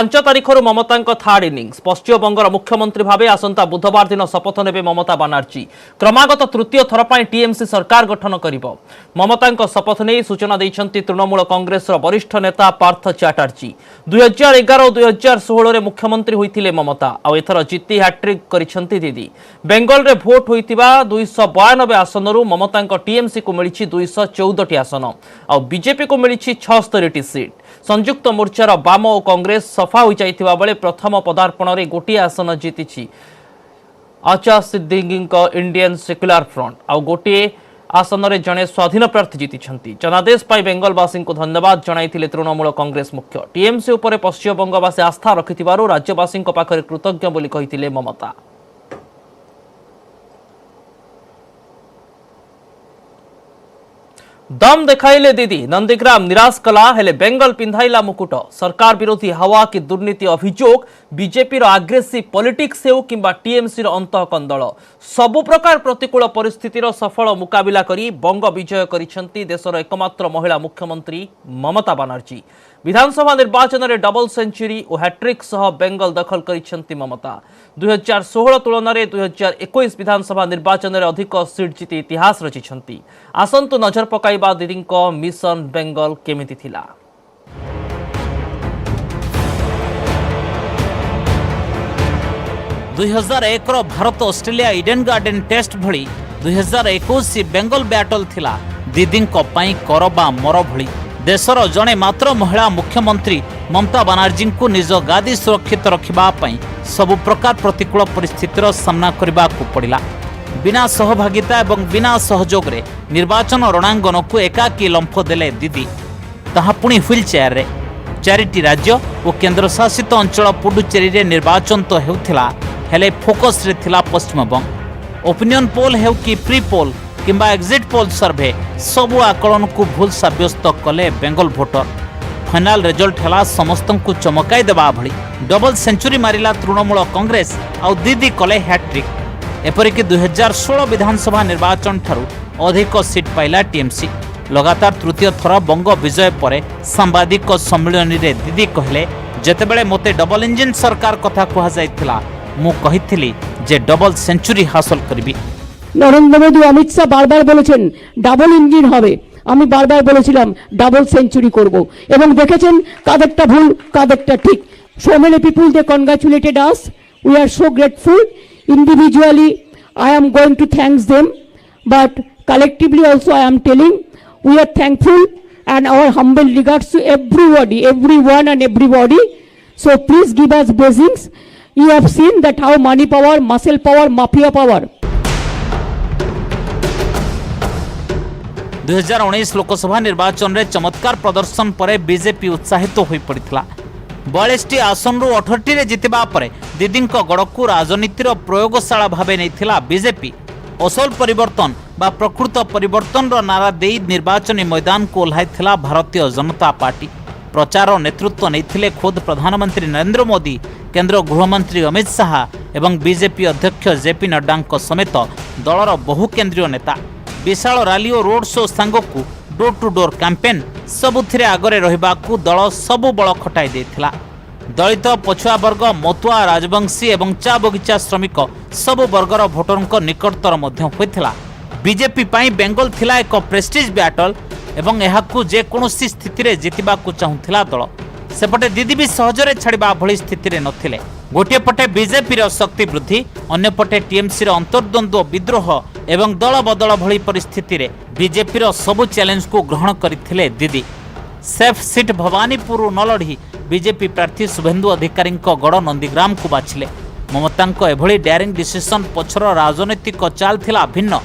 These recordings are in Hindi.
पांच तारिख ममता थार्ड इनिंग्स पश्चिमबंगर मुख्यमंत्री भाव आसंता बुधवार दिन शपथ ने ममता बानार्जी क्रमागत तृतीय थर पर टीएमसी सरकार गठन कर ममता शपथ नहीं सूचना देते तृणमूल कांग्रेस वरिष्ठ नेता पार्थ चैटर्जी 2011 और 2016 में मुख्यमंत्री होते ममता आउ जीति हैट्रिक कर दीदी बेंगल रे भोट होता 292 आसन ममता टीएमसी को मिली 214 आसन और बीजेपी को मिली 76 सीट संयुक्त मोर्चार बाम और कांग्रेस सफा हो जाइथिबा बेले प्रथम पदार्पण में गोटे आसन जीति आचा सिद्दीकी इंडियन सेक्युलर फ्रंट आउ गोटे आसन में जड़े स्वाधीन प्रार्थी जीति जनादेश पाई बेंगलवासी को धन्यवाद जणाइथिले तृणमूल कांग्रेस मुख्य टीएमसी उपर पश्चिमबंगवासी आस्था रखिथिबारु राज्यवासी पाखरे कृतज्ञ बोली कहिथिले ममता। दम देखाइले दीदी नंदीग्राम निराश कला हेले बेंगल पिंधाइला मुकुट सरकार विरोधी हवा की दुर्नीति अभियोग बीजेपी आग्रेसिव पॉलिटिक्स हेउ किंबा टीएमसी अंतः कंदल सबु प्रकार प्रतिकूल परिस्थितिर सफल मुकाबिला करी बंग विजय करिसेंती देशर एकमात्र महिला मुख्यमंत्री ममता बानार्जी विधानसभा निर्वाचन में डबल सेंचुरी और हैट्रिक सह बेंगल दखल करिसेंती ममता 2016 तुलन में 2021 विधानसभा निर्वाचन में अधिक सीट जीति इतिहास रचिछंती आसंतु नजर पकाइबा दीदी मिशन बेंगल केमिति थिला। दुई हजार एक Bharat Australia Eden Garden test भली 2021 बेंगल बैटल थिला दीदी करबा मर भली देशर जड़े मात्र महिला मुख्यमंत्री ममता बानार्जी को निज गादी सुरक्षित रखा सबु प्रकार प्रतिकूल परिस्थितिर सामना करने को पड़ा बिना सहभागिता एवं बिना सहयोग रे निर्वाचन रणांगन को एकाकी लंफ देले दीदी ताहा पुणी व्हील चेयर रे 4टी राज्य और केंद्र शासित अंचल पुडुचेरी रे निर्वाचन तो हेउथिला हेले फोकस रे थिला पश्चिमबंग ओपिनियन पोल हेउ कि प्री पोल किंबा एग्जिट पोल सर्वे सबु आकलन को भूल साब्यस्त कले बेंगल भोटर फाइनाल रिजल्ट है समस्त को चमकाई देवा भली डबल सेंचुरी मारिला तृणमूल कांग्रेस आउ दीदी कले हैट्रिक एपरिक 2016 विधानसभा निर्वाचन ठारू अधिक सीट पाइला टीएमसी लगातार तृतीय थर बंग विजय पर सांबादिक सम्मेलन रे दीदी कहले जेतेबेले मोते डबल इंजिन सरकार कथा कहा जाइथिला मु कहिथिली जे डबल सेंचुरी हासिल करबी। नरेंद्र मोदी अमित शाह बारबार बोलेছেন ডাবল ইঞ্জিন হবে আমি বারবার বলেছিলাম ডাবল সেঞ্চুরি করব এবং দেখেছেন কাদেরটা ভুল কাদেরটা ঠিক so many people they congratulated us we are so grateful individually I am going to thank them but collectively also I am telling we are thankful and our humble regards to everybody everyone and everybody so please give us blessings you have seen that how money power muscle power mafia power 2019 Lok Sabha निर्वाचन रे चमत्कार प्रदर्शन पर बीजेपी उत्साहित हो पड़ा 42 आसन 18 रे जितबा पर दीदी गड़ को राजनीतिर प्रयोगशाला भाव नहीं बीजेपी असल परिवर्तन बा प्रकृत परिवर्तन रो नारा दे निर्वाचनी मैदान को ओह्लाइथिला भारतीय जनता पार्टी प्रचार नेतृत्व नहीं खुद प्रधानमंत्री नरेंद्र मोदी केंद्र गृहमंत्री अमित शाह एवं बीजेपी अध्यक्ष जेपी नड्डा समेत दलर बहु केंद्रीय नेता विशाल रैली और रोड शो सांग को डोर टू डोर कैंपेन सबुथिरे आगरे रहिबा को दल सबु बल खटाई देथिला दलित पछुआ वर्ग मतुआ राजवंशी एवं चा बगीचा श्रमिक सबु वर्गर भोटर निकटतर मध्य होइथिला बीजेपी पाई बेंगल थिला एक प्रेस्टीज बैटल एवं एहाकू जे कोनोसी स्थिति रे जितिबा को चाहुथिला दल सेपटे दीदी भी सहजरे छाड़िबा भली स्थिति रे नथिले गोटे पटे बीजेपी रो शक्ति वृद्धि अन्य पटे टीएमसी रो अंतर्द्वंद्व विद्रोह एवं दल बदल भली परिस्थिति रे बीजेपी रो सबु चैलेंज को ग्रहण करथिले दीदी सेफ सीट भवानीपुर न लढ़ी बीजेपी प्रार्थी शुभेन्दु अधिकारी गड़ नंदीग्राम को बाछिले ममता एभली डेयरिंग डिसीजन पछर राजनैतिक चाल थिला भिन्न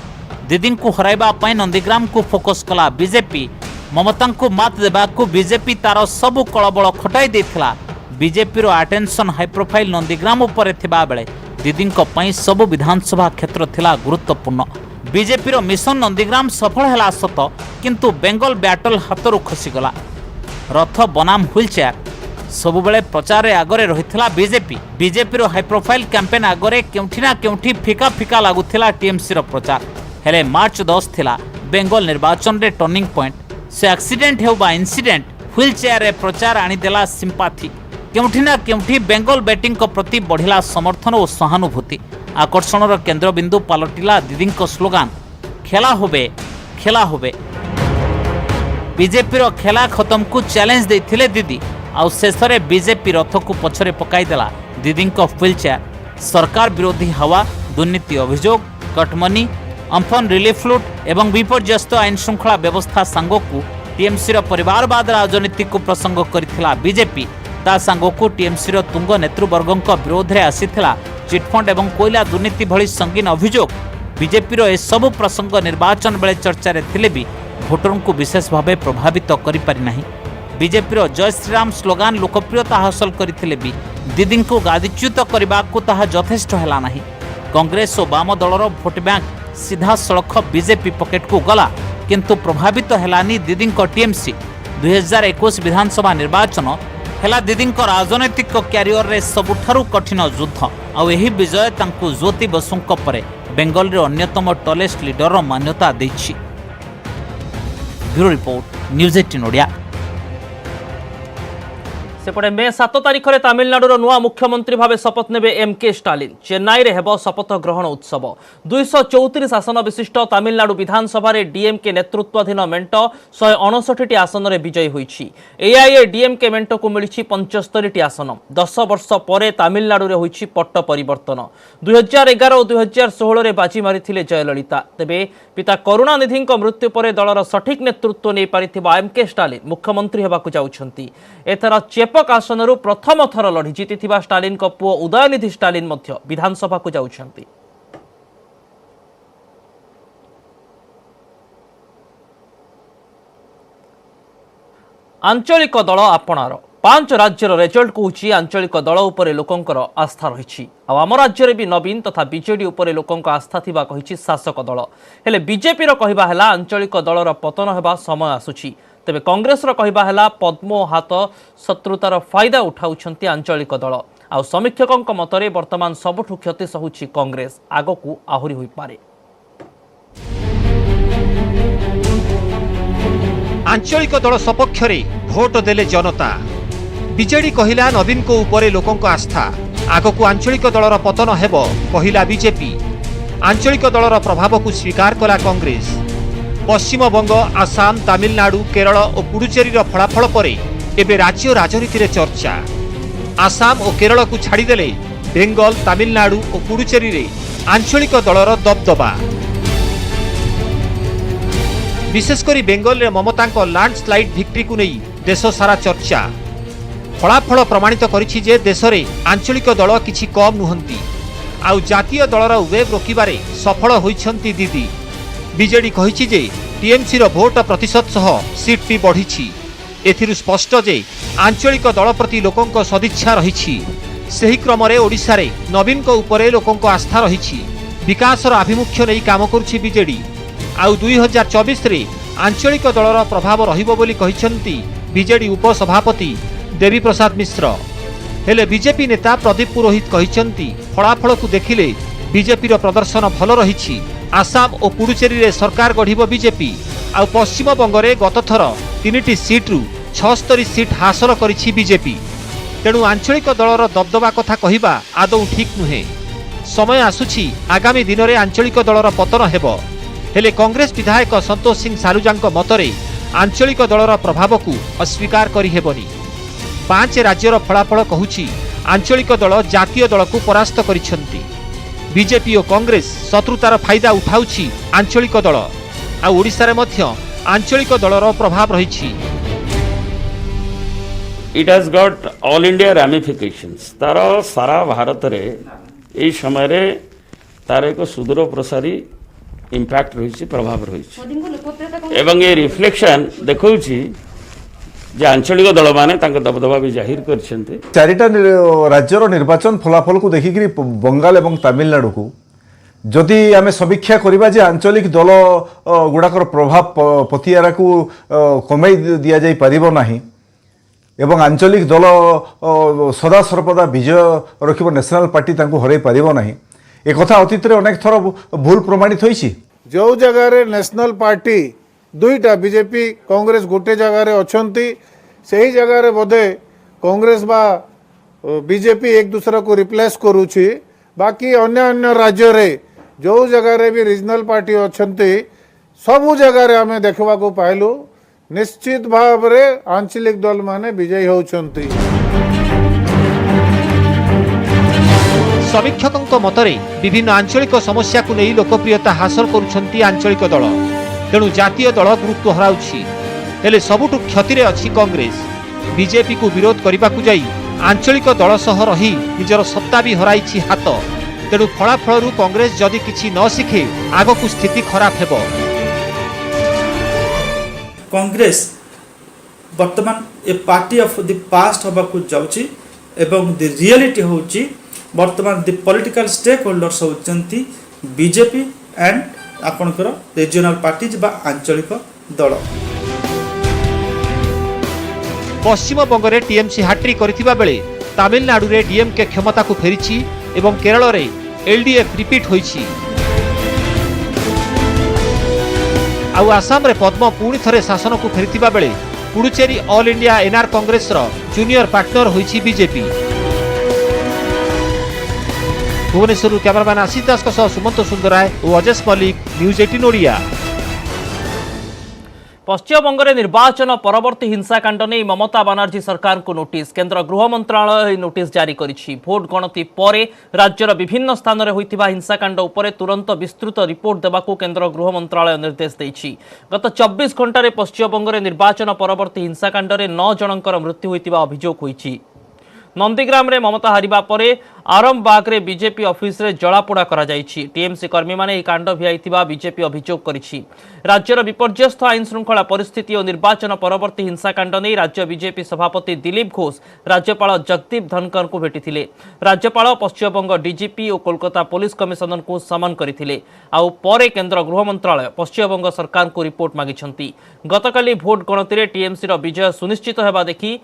दीदी को हराइबा पई नंदीग्राम को फोकस कला बीजेपी ममता को मात देबा को बीजेपी तार सबु कलबल खटाई देथिला बीजेपी रो अटेंशन हाई प्रोफाइल नंदीग्राम उपरे थिबा बेले दीदी पई सबु विधानसभा क्षेत्र थिला गुरुत्वपूर्ण बीजेपी रो मिशन नंदीग्राम सफल हैला सत किंतु बेंगल बैटल हाथरू खसीगला रथ बनाम व्हील चेयर सबु बेले प्रचार आगरे रहिथिला बीजेपी रो हाई प्रोफाइल कैंपेन आगरे केउठी ना केउठी फिका फिका लागुथिला टीएमसी रो प्रचार हेले मार्च 10 थिला बेंगल निर्वाचन रे टर्निंग पॉइंट से एक्सीडेंट हेउ बा इंसिडेंट व्हील चेयर रे प्रचार आनी देला सिंपाथी केउठी ना केउठी बेंगल बैटिंग प्रति बढ़िला समर्थन और सहानुभूति आकर्षणर केन्द्रबिंदु पलटिला दीदी स्लोगान खेला होबे खेला होबे। बीजेपी खेला खत्म को चैलेंज देथिले दीदी आउ शेषरे बीजेपी रथ को पछरे पकाईदेला दीदी व्हील चेयर। सरकार विरोधी हवा दुर्नीति अभियोग कटमनी अम्फन रिलीफ लुट एवं विपर्यस्त आईन श्रृंखला व्यवस्था सांगकू टीएमसी परिवारवाद राजनीति को प्रसंग करथिला बीजेपी ता सांगकू टीएमसी तुंग नेतृवर्गों विरोध में आसीथिला चिटफंड एवं कोयला दुर्नीति भली संगीन अभियोग। बीजेपी ए सबु प्रसंग निर्वाचन बेले चर्चा थिले भी भोटरों को विशेष भाव प्रभावित करि पारि नाही। बीजेपी जय श्रीराम स्लोगान लोकप्रियता हासिल करथिले भी दीदी को गादीच्युत करने को ताहा यथेष्ट हैला नाही। कांग्रेस और वाम दलर भोट बैंक सीधा सड़क बीजेपी पॉकेट को गला किंतु प्रभावित हैलानी दीदी टीएमसी। 2021 विधानसभा निर्वाचन हैला दीदी राजनैतिक क्यारियर रे सबुठारु कठिन युद्ध आउ एही विजय तांकु ज्योति बसुंक परे बेंगल रे अन्यतम टॉलेस्ट लीडर मान्यता देछि। Bureau report news 18 Odia. सेपटे मे 7 तारिख में तमिलनाडुर नुआ मुख्यमंत्री भाव शपथ नेबे एमके स्टालिन। चेन्नई रे हेबो शपथ ग्रहण उत्सव। 234 आसन विशिष्ट तमिलनाडु विधानसभा रे डीएमके नेतृत्वाधीन मेंट 159 आसन रे विजयी होईछि। एआईएडीएमके मेंट को मिली 75 आसन। 10 वर्ष परे तमिलनाडु रे होईछि पट्ट परिवर्तन। 2011 और 2016 रे बाजी मारिथिले जयललिता। तेबे पिता करुणानिधि मृत्यु पर दलर सठिक नेतृत्व नहीं पारिथिबा एमके स्टालिन मुख्यमंत्री हेबाकु जाउछंती। एथर चेपक आसनरु प्रथम थर लड़ी जीतिथिबा स्टालिन को पुओ उदयनिधि स्टालिन मध्य विधानसभा को जाउछंती। आंचलिक दल आपणार 5 राज्यर रेजल्ट कहूँ आंचलिक दल उपरे लोकंकर आस्था रही। आम राज्य भी नवीन तथा बीजेडी उपरे लोकंक आस्था थिबा कहिछि शासक दल। हेले बीजेपी रो कहिबा हैला आंचलिक दलर पतन हेबा समय आसुछि। तेबे कांग्रेस रो कहिबा हैला पद्म हाथ शत्रुतार फायदा उठाउछंती आंचलिक दल। आ समीक्षकंक मतरे वर्तमान सबुठु क्षति सहुछि कांग्रेस। आगकू आहुरी होई पारे। आंचलिक दल सपक्ष भोट देले जनता। बीजेडी कहिला नवीन को उपरे लोकंक आस्था। आगकू आंचलिक दलर पतन हेबो कहिला बीजेपी। आंचलिक दलर प्रभाव को स्वीकार कला कांग्रेस। पश्चिमबंग आसाम तमिलनाडु केरल और पुडुचेरीर फलाफल पर एबे राज्य राजनीति रे चर्चा। आसाम और केरल को छाड़ीदेले बेंगल तमिलनाडु और पुडुचेरी रे आंचलिक दलर दबदबा। विशेषकर बेंगल रे ममता लैंडस्लाइड भिक्ट्री को नहीं देश सारा चर्चा। फलाफल प्रमाणित करिछि जे देश रे आंचलिक दल किछि कम नुहंती। आउ जातीय दलर वेब रोकिबारे सफल होइछंती दीदी। बीजेडी कहिछि जे टीएमसी रो भोट प्रतिशत सह सीट भी बढ़िछि। एथिरु स्पष्ट जे आंचलिक दल प्रति लोकंक सदिच्छा रहिछि। सेही क्रम रे ओडिसा रे नवीन को उपरे लोकंक आस्था रहिछि। विकासर आभिमुख्य नै काम करुछि बीजेडी। आउ 2024 रे आंचलिक दलर प्रभाव रहिबो बोली कहिसंती बीजेडी उपसभापति देवी प्रसाद मिश्र। हेले बीजेपी नेता प्रदीप पुरोहित कहिसंती फलाफल को देखिले बीजेपी रो प्रदर्शन भल रहिछि। आसाम और पुडुचेरी रे सरकार गढ़िबो बीजेपी। आउ पश्चिम बंग रे गत थर 3टी सीट्रु 76 सीट हासिल करिछि बीजेपी। तेणु आंचलिक दलर दबदबा कथा कहिबा आदौ ठीक नुहे। समय आसुछि आगामी दिन में आंचलिक दलर पतन हेबो। हेले कांग्रेस विधायक संतोष सिंह सालुजांक मतरे आंचलिक दलर प्रभाव को अस्वीकार करि हेबनी। 5 राज्यर फलाफल कहूछि आंचलिक दल जातीय दल को परास्त करिसंती। बीजेपी और कांग्रेस शत्रुतार फायदा उठाउछि आंचलिक दल। आ ओडिसा रे मध्य आंचलिक दलर प्रभाव रहिछि। It has got all India ramifications. तार सारा भारत रे एई समय रे तार एक सुदूर प्रसारी इंपैक्ट रहिछि प्रभाव रहिछि। एवं ये रिफ्लेक्शन देखौछि जे आंचलिक दल माने तांका दबदबा भी जाहिर करछन्ते। चारिटा राज्यर निर्वाचन फलाफल को देखिकरी बंगाल एवं तमिलनाडु को जदि आमे समीक्षा करिबा जे आंचलिक दल गुडाकर प्रभाव पतियारा को कमाई दिया जाई परिबो नाही एवं आंचलिक दल सदा सर्वदा विजय रखिबो नेशनल पार्टी तांको हरै परिबो नाही। ए कथा अतीत रे अनेक थर भूल प्रमाणित होईछि। जो जगह रे नेशनल पार्टी दुईटा बीजेपी कांग्रेस गोटे जगह रे अछंती सेही जगह रे बोधे कांग्रेस बा बीजेपी एक दूसरा को रिप्लेस करूची बाकी अन्य अन्य राज्य रे जो जगह रे भी रीजनल पार्टी अच्छे सबू जगह रे आमे देखा पाइलु निश्चित भाव रे आंचलिक दल माने विजयी होउछंती। समीक्षकों मतरे विभिन्न आंचलिक समस्या को नहीं लोकप्रियता हासिल करुछंती आंचलिक दल तेणु जातीय दल गुरुत्व हराउछि हेले सबुठु क्षति अच्छी कांग्रेस बीजेपी को विरोध करने को जाई आंचलिक दल सह रही निजर सत्ता भी हराइछि हाथ तेणु फलाफल कांग्रेस जदि किछि न शिखे आगकु स्थिति खराब हेबो। कांग्रेस वर्तमान a party of the past हवा को जाउछि एवं द रियलिटी होउछि वर्तमान द पॉलिटिकल स्टेक होल्डर्स होउचंती बीजेपी एंड आपनकर रीजनल पार्टीज बा आंचलिक दल। पश्चिम बंग में टीएमसी हाट्रिक करथिबा बेले तमिलनाडु रे डीएमके क्षमता को फेरिछि एवं केरल रे एलडीएफ रिपीट होइछि आउ आसाम रे पद्म पुणी थरे शासन को फेरिथिबा बेले Puducherry All India NR Congress रो जूनियर पार्टनर होइछि बीजेपी। भुवनेश्वर कैमरामैन आशीष दास सुमंत सुंदराय और अजेश मल्लिक न्यूज 18 ओडिया। पश्चिमबंग में निर्वाचन परवर्ती हिंसाकांड नहीं ममता बनर्जी सरकार को नोटिस केंद्र गृह मंत्रालय नोटिस जारी करिछि। भोट गणति पर राज्यर विभिन्न स्थान में होइतिबा हिंसाकांड उपरे तुरंत विस्तृत रिपोर्ट देबाकू केंद्र गृह मंत्रालय निर्देश देइछि। गत 24 घंटे पश्चिमबंग में निर्वाचन परवर्ती हिंसाकांड में 9 जनकर मृत्यु होइतिबा अभियोग होइछि। नंदीग्राम रे ममता हारिबा परे आरामबाग रे बीजेपी ऑफिस रे जलापोड़ा करा जाइछि। टीएमसी कर्मी माने कांड भियाइतिबा बीजेपी अभियोग करिछि। राज्यर विपर्यस्त आईन श्रृंखला परिस्थिति और निर्वाचन परवर्ती हिंसाकांड नहीं राज्य बीजेपी सभापति दिलीप घोष राज्यपाल जगदीप धनखर को भेटिथिले। राज्यपाल पश्चिमबंग डीजीपी और कोलकाता पुलिस कमिशनर को समन करथिले। आउ परे केंद्र गृह मंत्रालय पश्चिमबंग सरकार को रिपोर्ट मागिछंती। गतकाली भोट गणति रे टीएमसी रो विजय सुनिश्चित हेबा देखि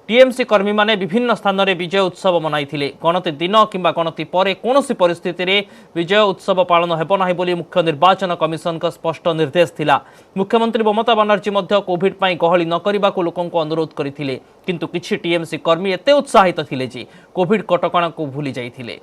टीएमसी कर्मी माने विभिन्न स्थान में विजय उत्सव मनाइथिले। गणति दिन किंबा गणति परे कोनोसी परिस्थिति रे विजय उत्सव पालन हेबो नाही बोली मुख्य निर्वाचन कमिशन का स्पष्ट निर्देश थिला। मुख्यमंत्री ममता बनर्जी मध्य कोविड पाई गहली न करिबाकू लोकंको अनुरोध करिथिले किंतु किछि टीएमसी कर्मी एते उत्साहित थिले जे कोविड कटकणा को भूली जाइथिले।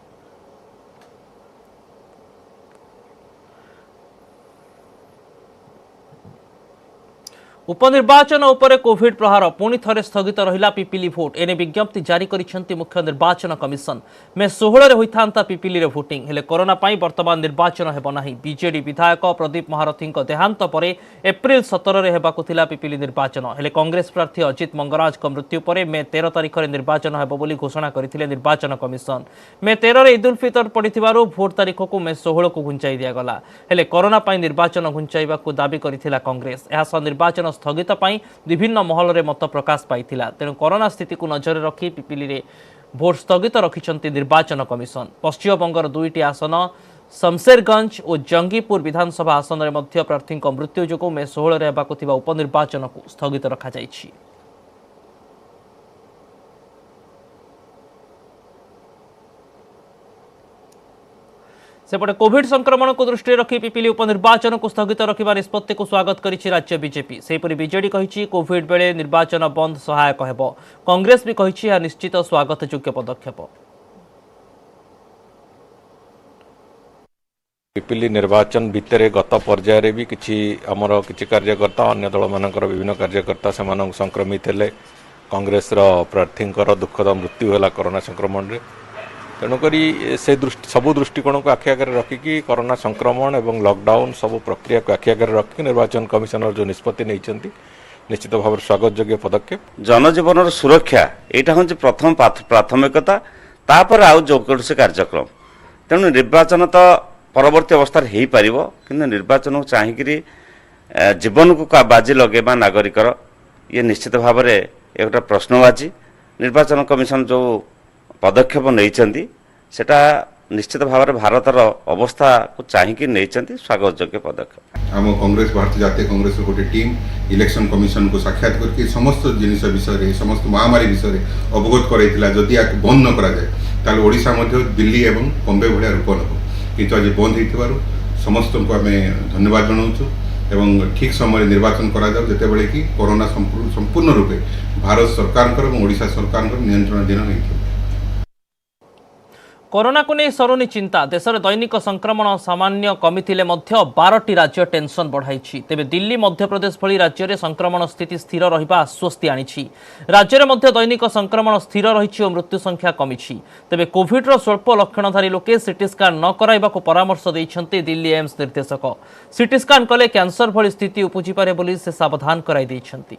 उपनिर्वाचन उपरे कोविड प्रहार पुणी थरे स्थगित रहिला पिपिली भोट एने विज्ञप्ति जारी करिसेंती मुख्य निर्वाचन कमिशन। मे 16 रे होइथांता पिपिली रे भोटिंग हेले कोरोना पाई वर्तमान निर्वाचन हेबो नाही। बीजेडी विधायक प्रदीप महारथी देहांत परे एप्रिल 17 रे हेबाकू थिला पिपिली निर्वाचन हेले कांग्रेस प्रार्थी अजित मंगराज को मृत्यु परे मे 13 तारिख रे निर्वाचन हेबो बोली घोषणा करथिले निर्वाचन कमिशन। मे 13 रे ईद उल फितर पड़िथिबारु भोट तारिख को मे 16 को घुंचाई दिया गला हेले कोरोना पाई निर्वाचन घुंचाइबाकू दाबी करिथिला कांग्रेस। एहास निर्वाचन स्थगित पाई विभिन्न महल रे मत प्रकाश पाइथिला। तेणु कोरोना स्थिति को नजर रखी पिपिली रे भोट स्थगित रखिछंती निर्वाचन कमिशन। पश्चिमबंगर 2टी आसन शमशेरगंज और जंगीपुर विधानसभा आसन रे मध्य प्रार्थी मृत्यु जोगु मे 16 रे हेबाकू थिबा उपनिर्वाचन को स्थगित रखा जाइछि। सेपटे कोविड संक्रमण को दृष्टि रखी पिपिली उपनिर्वाचन को स्थगित रखा निष्पत्ति को स्वागत करिछि राज्य बीजेपी। सेपरि बीजेडी कहिछि कोविड बेले निर्वाचन बंद सहायक हेबो। कांग्रेस भी कहिछि या निश्चित स्वागत योग्य पदक्षेप। पिपिली निर्वाचन भितर गत पर्यायर भी किछि हमर किछि कार्यकर्ता अन्य दल मानकर विभिन्न कार्यकर्ता से संक्रमित हेले। कांग्रेस प्रार्थी दुखद मृत्यु है कोरोना संक्रमण रे। तेणुक से सबू दृष्टिकोण को आखि आगे रखिकी कोरोना संक्रमण एवं लॉकडाउन सबू प्रक्रिया को आखि आगे रखिक निर्वाचन कमिशनर जो निष्पत्ति नहीं निश्चित भाव स्वागत योग्य पदक्षेप। जनजीवन सुरक्षा यहाँ हूँ प्रथम प्राथमिकता तापर आउ जो कौन कार्यक्रम। तेणु निर्वाचन तो परवर्ती अवस्था हो पार कि निर्वाचन को चाहिए जीवन को बाजी लगेबा नागरिकर ये निश्चित भाव में एक प्रश्नवाची। निर्वाचन कमिशन जो पदक्षेप नहीं सेटा निश्चित भाव में भारतर अवस्था को चाहिए नहीं स्वागत योग्य पदक्षेप। आम कांग्रेस भारतीय जातीय कांग्रेस गोटे टीम इलेक्शन कमिशन को साक्षात करके समस्त जिनिस विषय समस्त महामारी विषय अवगत कराइला। जदि या बंद न करा जाए ताले ओडिशा मध्य दिल्ली एवं बॉम्बे भाया रूप नब किंतु आज बंद होइथिबारु समस्त को आम धन्यवाद जनाऊँ। एवं ठीक समय निर्वाचन करा जाऊ जेतेबेले कि कोरोना संपूर्ण रूपे भारत सरकार और ओडिशा सरकार नियंत्रणाधीन नहीं। कोरोना को नहीं सरुनी चिंता देश में दैनिक संक्रमण सामान्य कमिथिले मध्य 12टी राज्य टेंशन बढ़ाई। तेबे दिल्ली मध्य प्रदेश भली राज्य में संक्रमण स्थिति स्थिर रहिबा आश्वस्ति आनी। राज्य में मध्य दैनिक संक्रमण स्थिर रही और मृत्यु संख्या कमी। तेबे कोविड स्वल्प लक्षणधारी लोके सीटी स्कान न कराइबाकू परामर्श देइछन्ते दिल्ली एम्स निर्देशक। सीटी स्कान कले कैंसर भली स्थिति उपजी पारे बोली से सावधान कराई देइछन्ती।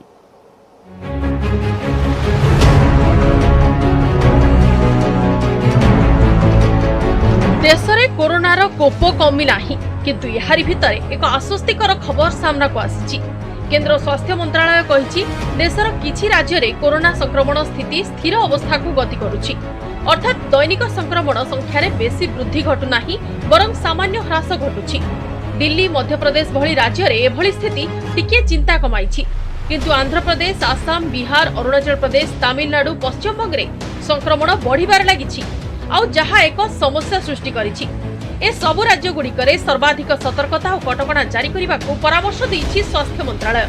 देश में कोरोनार कोप कमिना किंतु यारी भितर एक आश्वस्तिकर खबर सामना को आसी। केंद्र स्वास्थ्य मंत्रालय कही देशर किछि राज्य में कोरोना संक्रमण स्थिति स्थिर अवस्था को गति करुछि। अर्थात दैनिक संक्रमण संख्यार बेसी वृद्धि घटुना बरं सामान्य ह्रास घटुछि। दिल्ली मध्य प्रदेश भली राज्य में एभली स्थिति टिके चिंता कमाइछि। किंतु आंध्र प्रदेश, आसाम, बिहार, अरुणाचल प्रदेश, तमिलनाडु, पश्चिम बंग में संक्रमण बढ़िबार लागिछि आउ जहा एक समस्या सृष्टि करिछि। ए सबु राज्य गुड़िकरे सर्वाधिक सतर्कता और कटकणा जारी करने को परामर्श देइछि स्वास्थ्य मंत्रालय।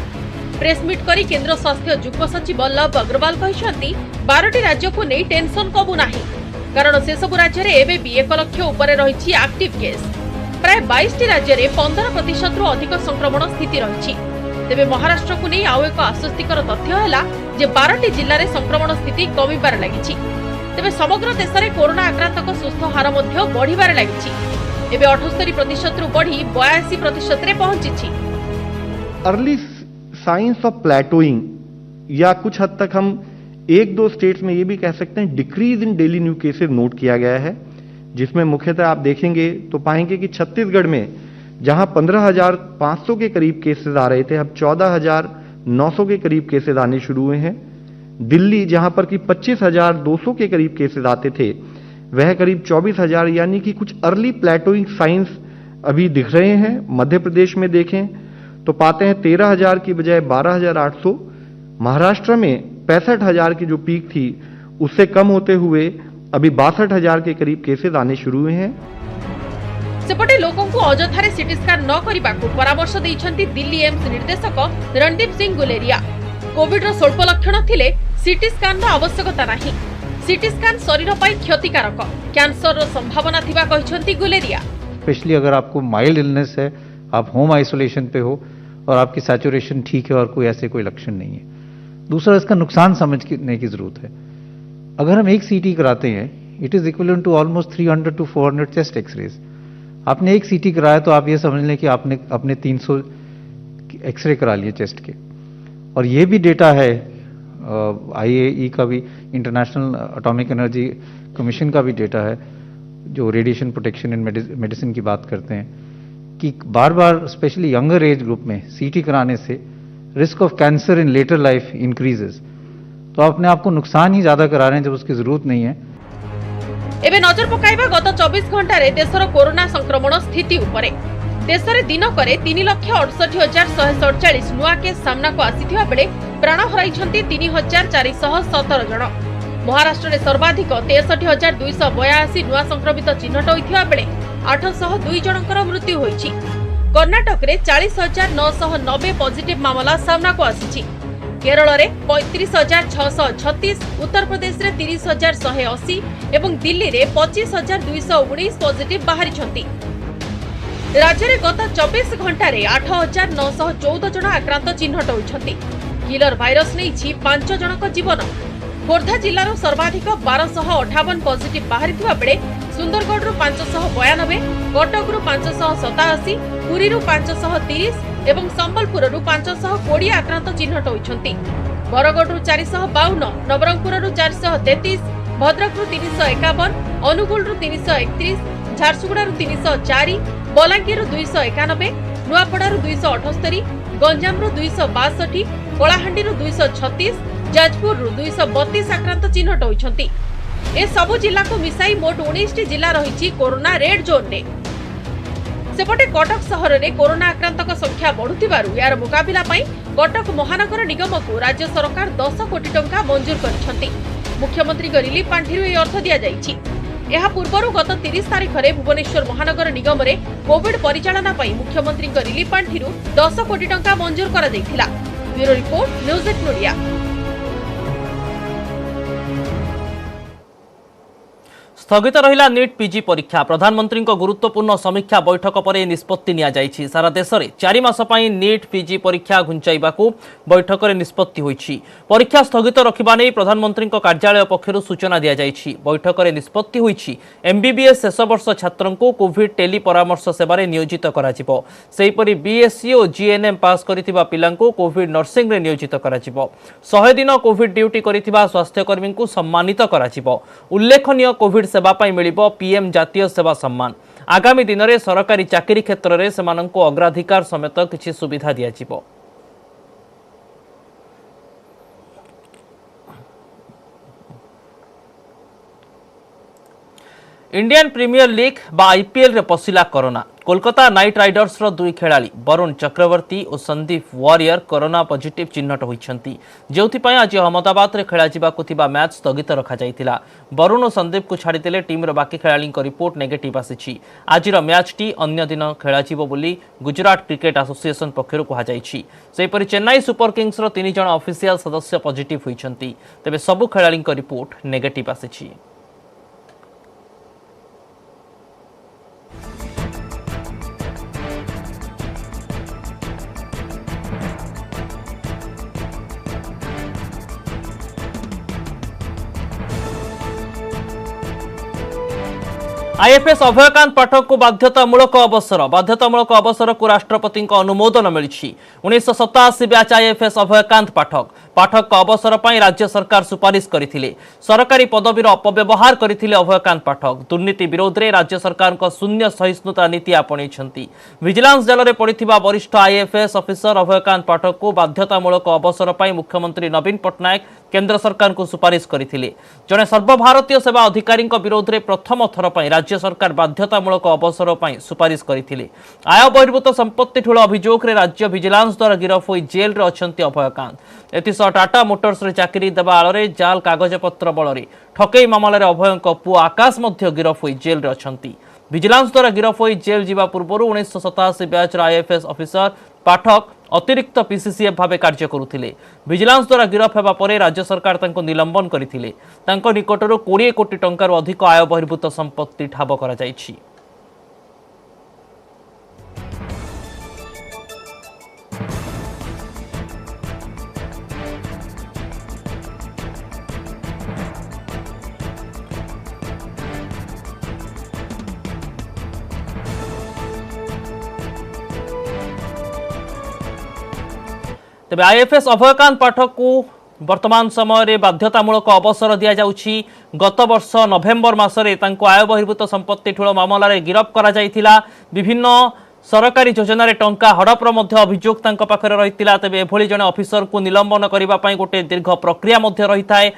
प्रेसमिट करी केंद्र स्वास्थ्य युग्म सचिव लव अग्रवाल कहिसंती 12टी राज्य को नहीं टेंशन कबू नाही, कारण से सबु राज्य रे एबे भी 1 लाख ऊपर रहिछि एक्टिव केस। प्राय 22टी राज्य रे 15% रु अधिक संक्रमण स्थिति रहिछि। तेबे महाराष्ट्र को नहीं आउ एक आश्वस्तिकर तथ्य हैला जे 12टी जिल्ला रे संक्रमण स्थिति कमिबार लागिछि। तेबे समग्र देश में कोरोना आक्रांतक सुस्थ हार मध्य बढ़िबार लागिछि। एबे 78% रु बढ़ी 82% रे पहुंचिछि। अर्ली साइंस ऑफ प्लेटोइंग या कुछ हद तक हम 1-2 स्टेट्स में ये भी कह सकते हैं decrease in daily new cases note किया गया है, जिसमें मुख्यतः आप देखेंगे तो पाएंगे कि छत्तीसगढ़ में जहां 15,500 के करीब केसेस आ रहे थे, अब 14,900 के करीब केसेस आने शुरू हुए हैं। दिल्ली जहां पर कि 25,200 के करीब केसेस आते थे, वह करीब 24,000, यानी कि कुछ अर्ली प्लेटोइंग साइंस अभी दिख रहे हैं। मध्य प्रदेश में देखें तो पाते हैं 13,000 की बजाय 12,800। महाराष्ट्र में 65,000 की जो पीक थी उससे कम होते हुए अभी 62,000 के करीब केसेस आने शुरू हुए हैं। सेपटे लोकों को अजथारे सीटी स्कान न करने परामर्श देइछन्ती दिल्ली एम्स निर्देशक रणदीप सिंह गुलेरिया। कोविड स्वल्प लक्षण थिले सीटी स्कान आवश्यकता नाही। सीटी स्कान शरीर पर क्षतिकारक, कैंसर संभावना थिबा कहिसंती गुलेरिया। स्पेशली अगर आपको माइल्ड इलनेस है, आप होम आइसोलेशन पे हो और आपकी सैचुरेशन ठीक है और कोई ऐसे कोई लक्षण नहीं है। दूसरा, इसका नुकसान समझने की जरूरत है। अगर हम एक सीटी कराते हैं, it is equivalent to almost 300 to 400 chest x rays. आपने एक सीटी कराया तो आप ये समझ लें कि आपने अपने 300 एक्सरे करा लिए चेस्ट के। और ये भी डेटा है IAEA का भी, इंटरनेशनल एटॉमिक एनर्जी कमीशन का भी डेटा है, जो रेडिएशन प्रोटेक्शन इन मेडिसिन की बात करते हैं, कि बार बार स्पेशली यंगर एज ग्रुप में सीटी कराने से risk of cancer in later life increases. तो अपने आप को नुकसान ही ज्यादा करा रहे हैं जब उसकी जरूरत नहीं है। एबे नजर पकाइबा गत 24 घंटा रे देशर कोरोना संक्रमण स्थिति उपरे। देश में दिनकरे 3,68,147 नुआ केस सामना को आसीथिबा बेले प्राण हराइछन्ती 3,417 जन। महाराष्ट्र में सर्वाधिक 63,282 नुआ संक्रमित चिन्हट होइथिबा बेले 802 जनकर मृत्यु होइछि। कर्नाटक रे 40,990 पॉजिटिव मामला सामना को आसीछि। केरल रे 35,636, उत्तर प्रदेश रे 30,180 एवं दिल्ली रे 25,219 पॉजिटिव बाहरिछन्ती। राज्य में गत 24 घंटा 8,914 जन आक्रांत चिन्हट होइछन्ती। किलर भाइरस नहीं 5 जनक जीवन। खोर्धा जिलार सर्वाधिक 1258 पॉजिटिव बाहरिथिबा बेले सुंदरगढ़ 592, कटक 587, पुरी 530 एवं संबलपुर 520 आक्रांत चिन्हट होइछन्ती। बरगढ़ 452, नवरंगपुर 433, भद्रक 351, अनुगुल 331, झारसुगुड़ा 304, बलांगीर 291, नुआपड़ा 278, गंजाम 262, कलाहांडी 236, जाजपुर 232 आक्रांत चिन्हट होइछन्ती। ए सबु जिला को मिसाई मोट 19 जिला रही कोरोना रेड जोन ने। सेपटे कटक सहर में कोरोना आक्रांतक संख्या बढ़ुथिबारु यार मुकाबिला पई कटक महानगर निगम को राज्य सरकार 10 कोटी टंका मंजूर करिसेंती। मुख्यमंत्री रिलीफ पांठिरु ए अर्थ दिया जाइछि। ଏହା ପୂର୍ବରୁ ଗତ 30 ତାରିଖରେ ଭୁବନେଶ୍ୱର ମହାନଗର ନିଗମରେ କୋଭିଡ ପରିଚାଳନା ପାଇଁ ମୁଖ୍ୟମନ୍ତ୍ରୀଙ୍କ ରିଲିଫ ପାଣ୍ଠିରୁ 10 କୋଟି ଟଙ୍କା ମଞ୍ଜୁର କରାଯାଇଥିଲା। Bureau report, news 8 Odia. स्थगित रहिला नीट पीजी परीक्षा। प्रधानमंत्री गुरुत्वपूर्ण समीक्षा बैठक पर निष्पत्ति निया जायछि। सारा देश में 4 मास पई नीट पीजी परीक्षा घुंचाइबाकू बैठक में निष्पत्ति होईछि। परीक्षा स्थगित रखिबा नै प्रधानमंत्री कार्यालय पक्षरु सूचना दिया जायछि। बैठक में निष्पत्ति होईछि एमबीबीएस शेष वर्ष छात्रन को कोविड टेली परामर्श सेवा रे नियोजित कराजिबो। सेहिपरि बीएससी और जीएनएम पास करिथिबा पिलांको कोविड नर्सिंग रे नियोजित कराजिबो। 100 दिन कोविड ड्यूटी करिथिबा स्वास्थ्यकर्मी को सम्मानित कराजिबो। उल्लेखनीय कोविड सेवा पाई मिलिबो पीएम जातीय सेवा सम्मान। आगामी दिन में सरकारी चाकरी क्षेत्र में सेमानंको अग्राधिकार समेत किछि सुविधा दिया जिवो। इंडियन प्रीमियर लीग बा आईपीएल रे पसिला कोरोना। कोलकाता नाइट राइडर्स रो 2 खेलाड़ी वरुण चक्रवर्ती और संदीप वारियर कोरोना पॉजिटिव चिन्हट होइछंती, जेउथि पय आज अहमदाबाद रे खेला जिबाकु थिबा मैच स्थगित रखा जायतिला। वरुण और संदीप को छाड़ीदेले टीम रो बाकी खेलाड़ी को रिपोर्ट नेगेटिव आसीछि। आजिर मैच टी अन्य दिन खेला जिवो बोली गुजरात क्रिकेट एसोसिएशन पक्षरु कहा जायछि। सेहिपरि चेन्नई सुपर किंग्स रो 3 जण ऑफिशियल सदस्य पॉजिटिव होइछंती, तेबे सबु खेलाड़ी को रिपोर्ट नेगेटिव आसीछि। आईएफएस अभयकांत पाठक को बाध्यतामूलक अवसर को राष्ट्रपति अनुमोदन मिली। 1987 बैच आईएफएस अभयकांत पाठक अवसर पर राज्य सरकार सुपारिश करथिले। सरकारी पदवीर अपव्यवहार करथिले अभयकांत पाठक। दुर्नीति विरोध में राज्य सरकार शून्य सहिष्णुता नीति आपणैछंती। विजिलेंस जेल में पड़िथिबा वरिष्ठ आईएफएस ऑफिसर अभयकांत पाठक को बाध्यतामूलक अवसर पर मुख्यमंत्री नवीन पट्टनायक केंद्र सरकार को सुपारिश करथिले। जड़े सर्वभारतीय सेवा अधिकारी विरोध में प्रथम थर पर राज्य सरकार बाध्यतामूलक अवसर पर सुपारिश करथिले। आय बहिर्भूत संपत्ति ठूल अभियोग में राज्य विजिलेंस द्वारा गिरफ होई जेल रे अछंती अभयकांत। एथिसह टाटा मोटर्स रे चाकरी देवा आଳରେ जाल कागजपत्र बल ठकई मामलें अभयंक पुओ आकाश मध्य गिरफ होई जेल रे अछंती। विजिलेंस द्वारा गिरफ होई जेल जीवा पूर्व 1987 बैच आईएफएस ऑफिसर पाठक अतिरिक्त पीसीसीएफ भाव कार्य करुथिले। विजिलेंस द्वारा गिरफ हेबा परे राज्य सरकार तांको निलंबन करथिले। तांको निकटरो 20 कोटी टंकार अधिक आय बहिर्भूत संपत्ति ठाब करा जायछि। तेबे आईएफएस अभयकांत पाठक को वर्तमान समय बाध्यतामूलक अवसर दि जाउछि। गत वर्ष नवेम्बर मासरे तांको आय बहिर्भूत संपत्ति ठूल मामलें गिरफ करा जायतिला। विभिन्न सरकारी योजना रे टंका हड़पर मध्य अभियोग तांको पाखरे रहितिला। तेबे एभली जने ऑफिसर को निलंबन करिबा पई गोटे दीर्घ प्रक्रिया मध्य रहिथाय।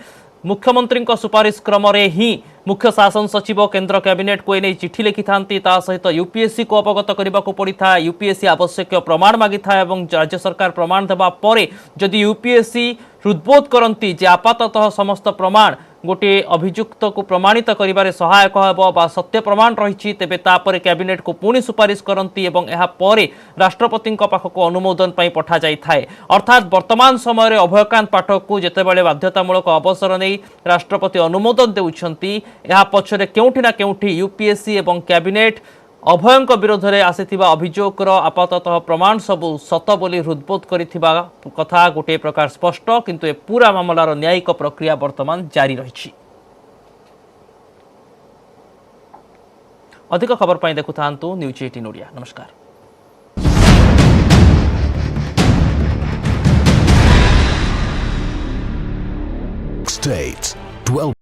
मुख्यमंत्री सुपारिश क्रम ही मुख्य शासन सचिव केंद्र कैबिनेट को एने चिठी लिखि थांती। ता सहित यूपीएससी को अवगत करने को पड़ता। यूपीएससी आवश्यक प्रमाण मागी था एवं राज्य सरकार प्रमाण देवा परे जदि यूपीएससी हृदबोध करती जे आपाततः समस्त प्रमाण गोटे अभियुक्त को प्रमाणित करिबारे सहायक हेबो बा सत्य प्रमाण रही तेबे तापरे कैबिनेट को पुणी सुपारिश करती एवं एहा परे राष्ट्रपति पाखक अनुमोदन पई पठा जाई थाए। अर्थात वर्तमान समय रे अभयकांत पाठक को जेतेबेले बाध्यतामूलक अवसर नहीं राष्ट्रपति अनुमोदन देउछंती एहा पछरे केउठी ना केउठी यूपीएससी एवं कैबिनेट अभयंक विरोध में आसीथिबा अभियोगर आपाततः प्रमाण सबू सत बोली हृदबोध करिथिबा कथा गोटे प्रकार स्पष्ट, किंतु ए पूरा मामलार न्यायिक प्रक्रिया वर्तमान जारी रही। अधिक खबर पाई देखु थांतु न्यूज 18 ओडिया। नमस्कार। States 12